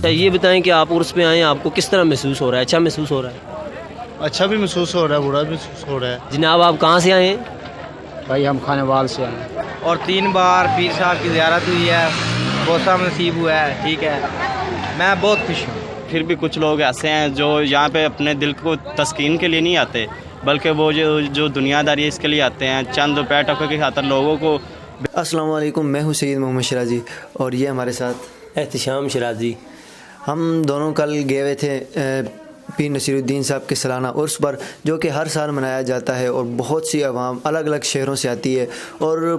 اچھا یہ بتائیں کہ آپ عرس پہ آئے ہیں، آپ کو کس طرح محسوس ہو رہا ہے؟ اچھا محسوس ہو رہا ہے؟ اچھا بھی محسوس ہو رہا ہے، برا بھی محسوس ہو رہا ہے۔ جناب آپ کہاں سے آئے ہیں؟ بھائی ہم کھانے وال سے آئے اور 3 بار پیر صاحب کی زیارت ہوئی ہے، بوسہ نصیب ہوا ہے، ٹھیک ہے، میں بہت خوش ہوں۔ پھر بھی کچھ لوگ ایسے ہیں جو یہاں پہ اپنے دل کو تسکین کے لیے نہیں آتے، بلکہ وہ جو دنیا داری ہے اس کے لیے آتے ہیں، چند روپے ٹکے کی خاطر لوگوں کو۔ السلام علیکم، میں ہوں سید محمد شرازی اور یہ ہمارے ساتھ احتشام شرازی۔ ہم دونوں کل گئے ہوئے تھے پیر نصیر الدین صاحب کے سالانہ عرس پر، جو کہ ہر سال منایا جاتا ہے اور بہت سی عوام الگ الگ شہروں سے آتی ہے، اور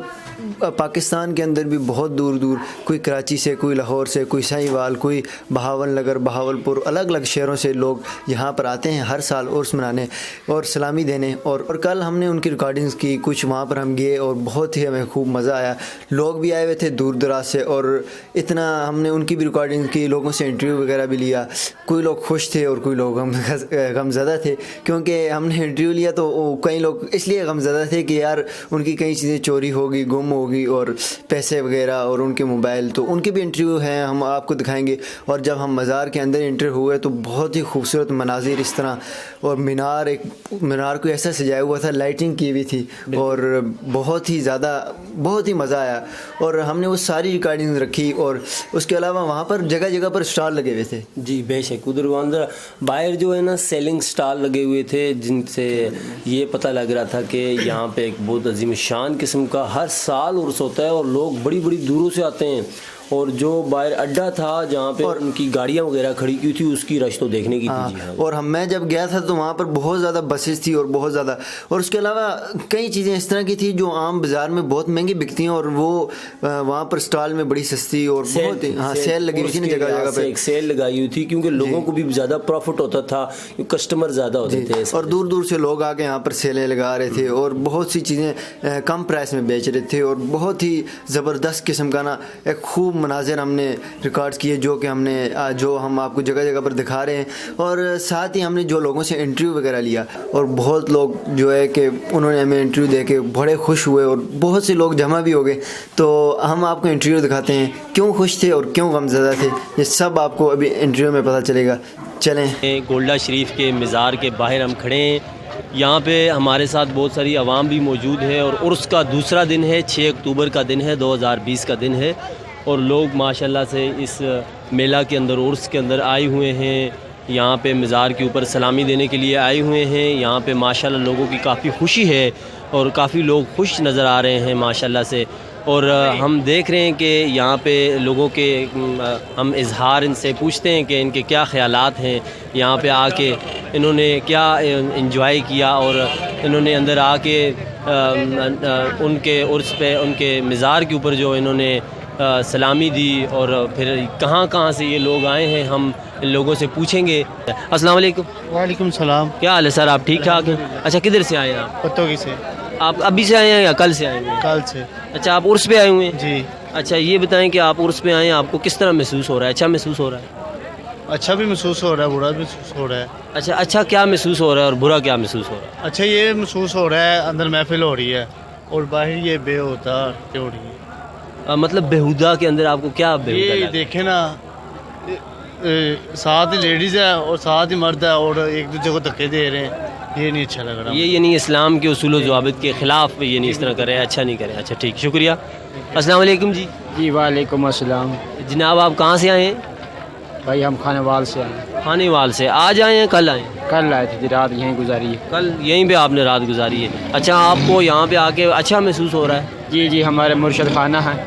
پاکستان کے اندر بھی بہت دور دور، کوئی کراچی سے، کوئی لاہور سے، کوئی سہیوال، کوئی بہاول نگر، بہاولپور، الگ الگ شہروں سے لوگ یہاں پر آتے ہیں ہر سال عرس منانے اور سلامی دینے۔ اور کل ہم نے ان کی ریکارڈنگز کی کچھ، وہاں پر ہم گئے اور بہت ہی ہمیں خوب مزہ آیا۔ لوگ بھی آئے ہوئے تھے دور دراز سے اور اتنا ہم نے ان کی بھی ریکارڈنگ کی، لوگوں سے انٹرویو وغیرہ بھی لیا۔ کوئی لوگ خوش تھے اور کوئی لوگ غم زدہ تھے، کیونکہ ہم نے انٹرویو لیا تو کئی لوگ اس لیے غم زدہ تھے کہ یار ان کی کئی چیزیں چوری ہوگی، گم ہوگی، اور پیسے وغیرہ اور ان کے موبائل، تو ان کے بھی انٹرویو ہیں، ہم آپ کو دکھائیں گے۔ اور جب ہم مزار کے اندر انٹر ہوئے تو بہت ہی خوبصورت مناظر اس طرح، اور مینار کو ایسا سجایا ہوا تھا، لائٹنگ کی ہوئی تھی، اور بہت ہی مزہ آیا۔ اور ہم نے وہ ساری ریکارڈنگ رکھی، اور اس کے علاوہ وہاں پر جگہ جگہ پر اسٹال لگے ہوئے تھے۔ جی بے شک، ادھر اندر باہر جو ہے نا سیلنگ سٹال لگے ہوئے تھے، جن سے یہ پتہ لگ رہا تھا کہ یہاں پہ ایک بہت عظیم شان قسم کا ہر سال عرس ہوتا ہے، اور لوگ بڑی بڑی دوروں سے آتے ہیں۔ اور جو باہر اڈا تھا جہاں پہ ان کی گاڑیاں وغیرہ کھڑی کی تھی، اس کی رش تو دیکھنے کی تھی۔ جی ہاں، اور میں جب گیا تھا تو وہاں پر بہت زیادہ بسز تھی اور بہت زیادہ، اور اس کے علاوہ کئی چیزیں اس طرح کی تھی جو عام بازار میں بہت مہنگی بکتی ہیں، اور وہ وہاں پر اسٹال میں بڑی سستی اور بہت سیل لگی ہوئی تھی نا، جگہ جگہ پہ ایک سیل لگائی ہوئی تھی، کیونکہ لوگوں کو بھی زیادہ پروفٹ ہوتا تھا، کسٹمر زیادہ ہوتے تھے، اور دور دور سے لوگ آ کے یہاں پر سیلیں لگا رہے تھے اور بہت سی چیزیں کم پرائس میں بیچ رہے تھے، اور بہت ہی زبردست قسم کا نا ایک خوب مناظر ہم نے ریکارڈز کیے، جو ہم آپ کو جگہ جگہ پر دکھا رہے ہیں۔ اور ساتھ ہی ہم نے جو لوگوں سے انٹرویو وغیرہ لیا، اور بہت لوگ جو ہے کہ انہوں نے ہمیں انٹرویو دے کے بڑے خوش ہوئے، اور بہت سے لوگ جمع بھی ہو گئے۔ تو ہم آپ کو انٹرویو دکھاتے ہیں، کیوں خوش تھے اور کیوں غم زدہ تھے، یہ سب آپ کو ابھی انٹرویو میں پتہ چلے گا۔ چلیں، گولڑہ شریف کے مزار کے باہر ہم کھڑے ہیں، یہاں پہ ہمارے ساتھ بہت ساری عوام بھی موجود ہے، اور عرس کا دوسرا دن ہے، 6 اکتوبر کا دن ہے، 2020 کا دن ہے، اور لوگ ماشاءاللہ سے اس میلہ کے اندر، عرس کے اندر آئے ہوئے ہیں، یہاں پہ مزار کے اوپر سلامی دینے کے لیے آئے ہوئے ہیں۔ یہاں پہ ماشاءاللہ لوگوں کی کافی خوشی ہے، اور کافی لوگ خوش نظر آ رہے ہیں ماشاءاللہ سے، اور ہم دیکھ رہے ہیں کہ یہاں پہ لوگوں کے ہم اظہار ان سے پوچھتے ہیں کہ ان کے کیا خیالات ہیں، یہاں پہ آ کے انہوں نے کیا انجوائے کیا، اور انہوں نے اندر آ کے ان کے عرس پہ، ان کے مزار کے اوپر جو انہوں نے سلامی دی، اور پھر کہاں کہاں سے یہ لوگ آئے ہیں، ہم ان لوگوں سے پوچھیں گے۔ السلام علیکم۔ وعلیکم السلام۔ کیا حال ہے سر، آپ ٹھیک ٹھاک ہیں؟ اچھا کدھر سے آئے ہیں آپ؟ پتوگی سے۔ آپ ابھی سے آئے ہیں یا کل سے آئے ہیں؟ کل سے۔ اچھا آپ عرس پہ آئے ہوئے ہیں؟ جی۔ اچھا یہ بتائیں کہ آپ عرس پہ آئے ہیں، آپ کو کس طرح محسوس ہو رہا ہے؟ اچھا محسوس ہو رہا ہے؟ اچھا بھی محسوس ہو رہا ہے، برا بھی محسوس ہو رہا ہے۔ اچھا کیا محسوس ہو رہا ہے اور برا کیا محسوس ہو رہا ہے؟ اچھا یہ محسوس ہو رہا ہے اندر محفل ہو رہی ہے، اور باہر یہ بے ہوتا ہو رہی ہے۔ مطلب بےہودہ کے اندر آپ کو کیا بےہودہ یہ لگا؟ دیکھیں نا، ساتھ ہی لیڈیز ہے اور ساتھ ہی مرد ہے، اور ایک دوسرے کو دھکے دے رہے ہیں، یہ نہیں اچھا لگ رہا۔ یہ یعنی اسلام کے اصول و ضوابط کے خلاف یہ نہیں اس طرح کر رہے ہیں، اچھا نہیں کریں۔ اچھا ٹھیک، شکریہ۔ السلام علیکم جی۔ جی وعلیکم السلام۔ جناب آپ کہاں سے آئے ہیں؟ بھائی ہم کھانے وال سے آئے کھانے وال سے۔ آج آئے ہیں کل آئے ہیں؟ کل آئے تھے، رات یہیں گزاری ہے۔ کل یہیں پہ آپ نے رات گزاری ہے؟ اچھا آپ کو یہاں پہ آ کے اچھا محسوس ہو رہا ہے؟ جی ہمارے مرشد خانہ ہیں،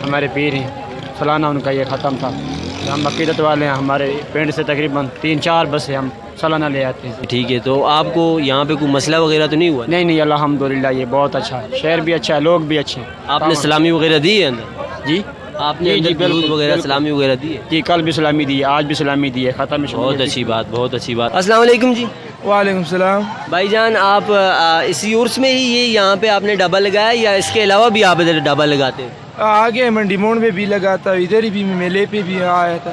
ہمارے پیر ہیں، سالانہ ان کا یہ ختم تھا، ہم عقیدت والے ہیں، ہمارے پنڈ سے تقریباً 3-4 بسیں ہم سالانہ لے آتے ہیں۔ ٹھیک ہے، تو آپ کو یہاں پہ کوئی مسئلہ وغیرہ تو نہیں ہوا؟ نہیں الحمدللہ، یہ بہت اچھا ہے، شہر بھی اچھا ہے، لوگ بھی اچھے ہیں۔ آپ نے سلامی وغیرہ دی ہے اندر؟ جی آپ نے درود وغیرہ سلامی وغیرہ دی ہے؟ جی کل بھی سلامی دی ہے، آج بھی سلامی دی ہے، ختم۔ بہت اچھی بات، بہت اچھی بات۔ السلام علیکم جی۔ وعلیکم السلام۔ بھائی جان آپ اسی عرس میں ہی یہ یہاں پہ آپ نے ڈبل لگایا یا اس کے علاوہ بھی آپ ادھر ڈبل لگاتے ہیں؟ آگے منڈی موڑ پہ بھی لگاتا، ادھر بھی میلے پہ بھی آیا تھا۔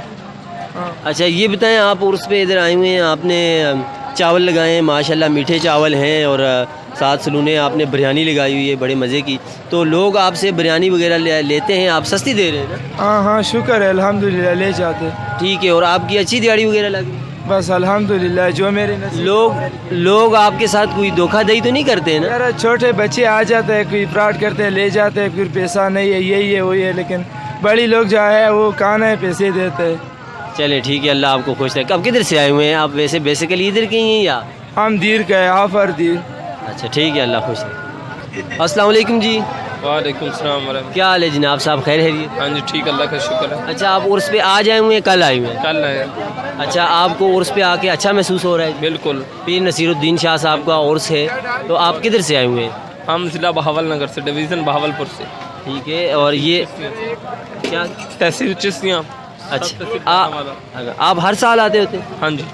اچھا یہ بتائیں، آپ عرس پہ ادھر آئے ہوئے ہیں، آپ نے چاول لگائے ہیں، ماشاءاللہ میٹھے چاول ہیں اور ساتھ سلونے آپ نے بریانی لگائی ہوئی ہے بڑے مزے کی، تو لوگ آپ سے بریانی وغیرہ لیتے ہیں، آپ سستی دے رہے ہیں نا؟ ہاں شکر ہے الحمدللہ لے جاتے. ٹھیک ہے. اور آپ کی اچھی دیہڑی وغیرہ لگ رہی ہے؟ بس الحمدللہ جو میرے نصیب. لوگ آپ کے ساتھ کوئی دھوکہ دہی تو نہیں کرتے ہیں نا؟ یار چھوٹے بچے آ جاتے ہیں، کوئی فراڈ کرتے ہیں، لے جاتے ہیں، پھر پیسہ نہیں ہے، یہی ہے وہی ہے، لیکن بڑی لوگ جو ہے وہ کہاں ہے پیسے دیتے ہیں. چلے ٹھیک ہے، اللہ آپ کو خوش رکھے. اب کدھر سے آئے ہوئے ہیں آپ؟ ویسے بیسیکلی ادھر کے ہی ہیں یا؟ ہم دیر کا ہے، آفر دیر. اچھا ٹھیک ہے، اللہ خوش رکھے. السلام علیکم جی. وعلیکم السلام ورحمۃ. کیا حال ہے جناب صاحب؟ خیر خیریت؟ ہاں جی ٹھیک، اللہ کا شکر ہے. اچھا آپ عرس پہ آج آئے ہوئے ہیں کل آئے ہوئے ہیں؟ کل ہے. اچھا آپ کو عرس پہ آ کے اچھا محسوس ہو رہا ہے؟ بالکل. پیر نصیر الدین شاہ صاحب کا عرس ہے، تو آپ کدھر سے آئے ہوئے ہیں؟ ہم ضلع بہاول نگر سے، ڈویژن بہاولپور سے. ٹھیک ہے. اور یہ کیا تحصیل چشتیاں. اچھا آپ ہر سال آتے ہوتے ہیں؟ ہاں جی.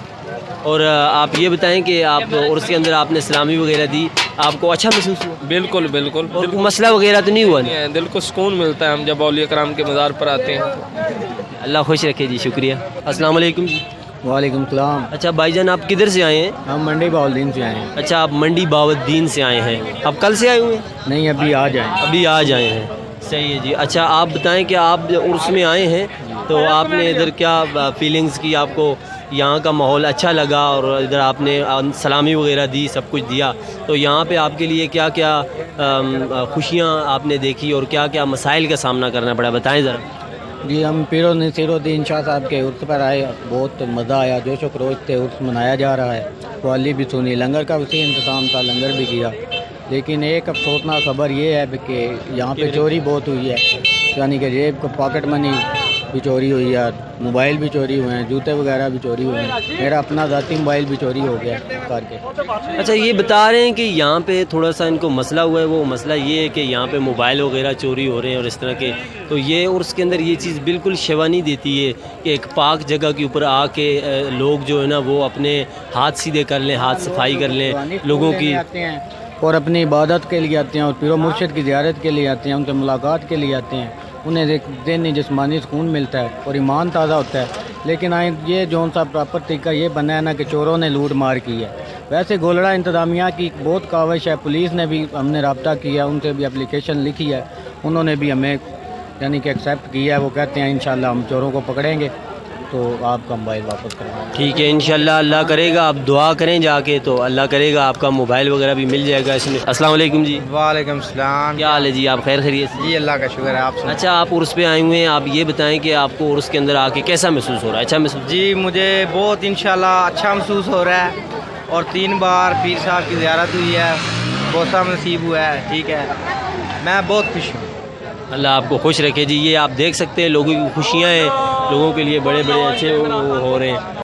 اور آپ یہ بتائیں کہ آپ عرس کے اندر آپ نے اسلامی وغیرہ دی، آپ کو اچھا محسوس ہوا؟ بالکل بالکل. اور کوئی مسئلہ وغیرہ تو نہیں ہوا نا؟ دل کو سکون ملتا ہے ہم جب اولیاء کرام کے مزار پر آتے ہیں. اللہ خوش رکھے جی. شکریہ. السلام علیکم جی. وعلیکم السلام. اچھا بھائی جان آپ کدھر سے آئے ہیں؟ ہم منڈی باولدین سے آئے ہیں. اچھا آپ منڈی باودین سے آئے ہیں. آپ کل سے آئے ہوئے ہیں؟ نہیں ابھی آج آئے ہیں. ابھی آج آئے ہیں. صحیح ہے جی. اچھا آپ بتائیں کہ آپ عرس میں آئے ہیں تو آپ نے ادھر کیا فیلنگز کی؟ آپ کو یہاں کا ماحول اچھا لگا اور ادھر آپ نے سلامی وغیرہ دی، سب کچھ دیا، تو یہاں پہ آپ کے لیے کیا کیا خوشیاں آپ نے دیکھی اور کیا کیا مسائل کا سامنا کرنا پڑا؟ بتائیں ذرا. جی ہم پیر نصیر الدین شاہ صاحب کے عرس پر آئے، بہت مزہ آیا، جوش و خروش سے عرس منایا جا رہا ہے. قوالی بھی سنی، لنگر کا وسیع انتظام تھا، لنگر بھی کیا. لیکن ایک افسوسناک خبر یہ ہے کہ یہاں پہ چوری بہت ہوئی ہے، یعنی کہ جیب کو پاکٹ منی بھی چوری ہوئی ہے، موبائل بھی چوری ہوئے ہیں، جوتے وغیرہ بھی چوری ہوئے ہیں. میرا اپنا ذاتی موبائل بھی چوری ہو گیا کر کے. اچھا یہ بتا رہے ہیں کہ یہاں پہ تھوڑا سا ان کو مسئلہ ہوا ہے، وہ مسئلہ یہ ہے کہ یہاں پہ موبائل وغیرہ چوری ہو رہے ہیں اور اس طرح کے، تو یہ عرس کے اندر یہ چیز بالکل شیوا نہیں دیتی ہے کہ ایک پاک جگہ کے اوپر آ کے لوگ جو ہے نا وہ اپنے ہاتھ سیدھے کر لیں، ہاتھ صفائی کر لیں لوگوں کی، اور اپنی عبادت کے لیے آتے ہیں اور پیر و مرشد کی زیارت کے لیے آتے ہیں، ان سے ملاقات کے لیے آتے ہیں. انہیں ایک ذہنی جسمانی سکون ملتا ہے اور ایمان تازہ ہوتا ہے. لیکن یہ جو سا پراپر طریقہ یہ بنا ہے نا کہ چوروں نے لوٹ مار کی ہے. ویسے گولڑہ انتظامیہ کی بہت کاوش ہے، پولیس نے بھی ہم نے رابطہ کیا، ان سے بھی اپلیکیشن لکھی ہے، انہوں نے بھی ہمیں یعنی کہ ایکسیپٹ کیا ہے. وہ کہتے ہیں انشاءاللہ ہم چوروں کو پکڑیں گے تو آپ کا موبائل واپس کریں گے. ٹھیک ہے انشاءاللہ اللہ کرے گا. آپ دعا کریں جا کے تو اللہ کرے گا آپ کا موبائل وغیرہ بھی مل جائے گا اس میں. السلام علیکم جی. وعلیکم السلام. کیا حال ہے جی؟ آپ خیر خیریت سے؟ جی اللہ کا شکر ہے. آپ سے. اچھا آپ عرس پہ آئے ہوئے ہیں، آپ یہ بتائیں کہ آپ کو عرس کے اندر آ کے کیسا محسوس ہو رہا ہے؟ اچھا محسوس؟ جی مجھے بہت انشاءاللہ اچھا محسوس ہو رہا ہے، اور 3 بار پیر صاحب کی زیارت ہوئی ہے، بہت سا نصیب ہوا ہے. ٹھیک ہے، میں بہت خوش ہوں. اللہ آپ کو خوش رکھے جی. یہ آپ دیکھ سکتے ہیں لوگوں کی خوشیاں ہیں، لوگوں کے لیے بڑے بڑے اچھے وہ ہو رہے ہیں.